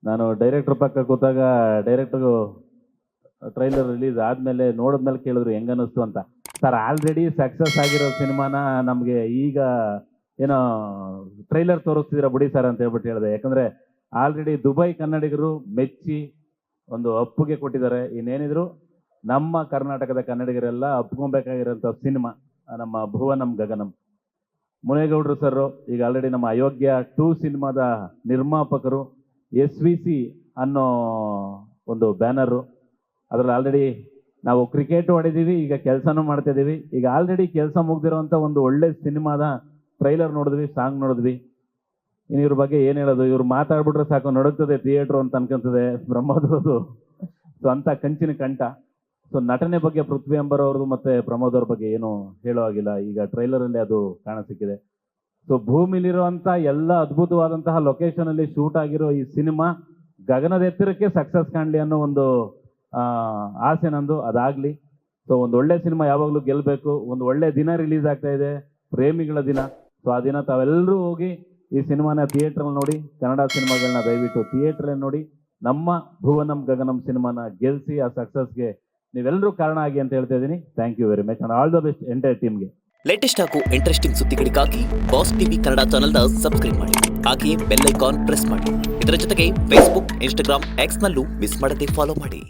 ನಾನು ಡೈರೆಕ್ಟರ್ ಪಕ್ಕ ಕೂತಾಗ ಡೈರೆಕ್ಟರ್ ಟ್ರೈಲರ್ ರಿಲೀಸ್ ಆದಮೇಲೆ ನೋಡಿದ್ಮೇಲೆ ಕೇಳಿದ್ರು ಹೆಂಗನ್ನಿಸ್ತು ಅಂತ. ಸರ್ ಆಲ್ರೆಡಿ ಸಕ್ಸಸ್ ಆಗಿರೋ ಸಿನಿಮಾನ ನಮಗೆ ಈಗ ಏನೋ ಟ್ರೈಲರ್ ತೋರಿಸ್ತಿದ್ದೀರಾ ಬಿಡಿ ಸರ್ ಅಂತ ಹೇಳ್ಬಿಟ್ಟು ಹೇಳಿದೆ. ಯಾಕಂದರೆ ಆಲ್ರೆಡಿ ದುಬೈ ಕನ್ನಡಿಗರು ಮೆಚ್ಚಿ ಒಂದು ಅಪ್ಪುಗೆ ಕೊಟ್ಟಿದ್ದಾರೆ. ಇನ್ನೇನಿದ್ರು ನಮ್ಮ ಕರ್ನಾಟಕದ ಕನ್ನಡಿಗರೆಲ್ಲ ಅಪ್ಕೊಬೇಕಾಗಿರೋಂಥ ಸಿನಿಮಾ ನಮ್ಮ ಭುವನಂ ಗಗನಂ. ಮುನೇಗೌಡರು ಸರ್ ಈಗ ಆಲ್ರೆಡಿ ನಮ್ಮ ಅಯೋಗ್ಯ 2 ಸಿನಿಮಾದ ನಿರ್ಮಾಪಕರು. SVC ಅನ್ನೋ ಒಂದು ಬ್ಯಾನರು, ಅದರಲ್ಲಿ ಆಲ್ರೆಡಿ ನಾವು ಕ್ರಿಕೆಟ್ ಆಡಿದ್ದೀವಿ, ಈಗ ಕೆಲಸನೂ ಮಾಡ್ತಾಯಿದ್ದೀವಿ. ಈಗ ಆಲ್ರೆಡಿ ಕೆಲಸ ಮುಗ್ದಿರೋಂಥ ಒಂದು ಒಳ್ಳೆ ಸಿನಿಮಾದ ಟ್ರೈಲರ್ ನೋಡಿದ್ವಿ, ಸಾಂಗ್ ನೋಡಿದ್ವಿ. ಇನ್ನು ಇವ್ರ ಬಗ್ಗೆ ಏನು ಹೇಳೋದು, ಇವ್ರು ಮಾತಾಡ್ಬಿಟ್ರೆ ಸಾಕು ನಡುಗ್ತದೆ ಥಿಯೇಟ್ರು ಅಂತ ಅನ್ಕೊಂತದೆ. ಬ್ರಹ್ಮೋದ್ರದು ಸ್ವಂತ ಕಂಚಿನ ಕಂಠ. ಸೊ ನಟನೆ ಬಗ್ಗೆ ಪೃಥ್ವಿ ಅಂಬರ್ ಅವ್ರದ್ದು ಮತ್ತು ಪ್ರಮೋದ್ ಅವ್ರ ಬಗ್ಗೆ ಏನು ಹೇಳೋ ಆಗಿಲ್ಲ, ಈಗ ಟ್ರೈಲರಲ್ಲಿ ಅದು ಕಾಣಸಿಕ್ಕಿದೆ. ಸೊ ಭೂಮಿಲಿರುವಂಥ ಎಲ್ಲ ಅದ್ಭುತವಾದಂತಹ ಲೊಕೇಶನಲ್ಲಿ ಶೂಟ್ ಆಗಿರೋ ಈ ಸಿನಿಮಾ ಗಗನದ ಎತ್ತರಕ್ಕೆ ಸಕ್ಸಸ್ ಕಾಣಲಿ ಅನ್ನೋ ಒಂದು ಆಸೆ ನಂದು. ಅದಾಗಲಿ. ಸೊ ಒಂದು ಒಳ್ಳೆ ಸಿನಿಮಾ ಯಾವಾಗಲೂ ಗೆಲ್ಲಬೇಕು. ಒಂದು ಒಳ್ಳೆ ದಿನ ರಿಲೀಸ್ ಆಗ್ತಾ ಇದೆ, ಪ್ರೇಮಿಗಳ ದಿನ. ಸೊ ಆ ದಿನ ತಾವೆಲ್ಲರೂ ಹೋಗಿ ಈ ಸಿನಿಮಾನ ಥಿಯೇಟ್ರಲ್ಲಿ ನೋಡಿ. ಕನ್ನಡ ಸಿನಿಮಾಗಳನ್ನ ದಯವಿಟ್ಟು ಥಿಯೇಟ್ರಲ್ಲಿ ನೋಡಿ. ನಮ್ಮ ಭುವನಂ ಗಗನಂ ಸಿನಿಮಾನ ಗೆಲ್ಲಿಸಿ ಆ ಸಕ್ಸಸ್ಗೆ ನೀವೆಲ್ಲರೂ ಕಾರಣ ಆಗಿ ಅಂತ ಹೇಳ್ತಾ ಇದ್ದೀನಿ. Thank you very much and all the best entire ಟೀಮ್ಗೆ. ಲೇಟೆಸ್ಟ್ ಹಾಗೂ ಇಂಟ್ರೆಸ್ಟಿಂಗ್ ಸುದ್ದಿಗಳಿಗಾಗಿ ಬಾಸ್ ಟಿವಿ ಕನ್ನಡ ಚಾನೆಲ್ನ ಸಬ್ಸ್ಕ್ರೈಬ್ ಮಾಡಿ. ಹಾಗೆಯೇ ಬೆಲ್ ಐಕಾನ್ ಪ್ರೆಸ್ ಮಾಡಿ. ಇದರ ಜೊತೆಗೆ ಫೇಸ್ಬುಕ್, ಇನ್ಸ್ಟಾಗ್ರಾಮ್, ಎಕ್ಸ್ನಲ್ಲೂ ಮಿಸ್ ಮಾಡದೆ ಫಾಲೋ ಮಾಡಿ.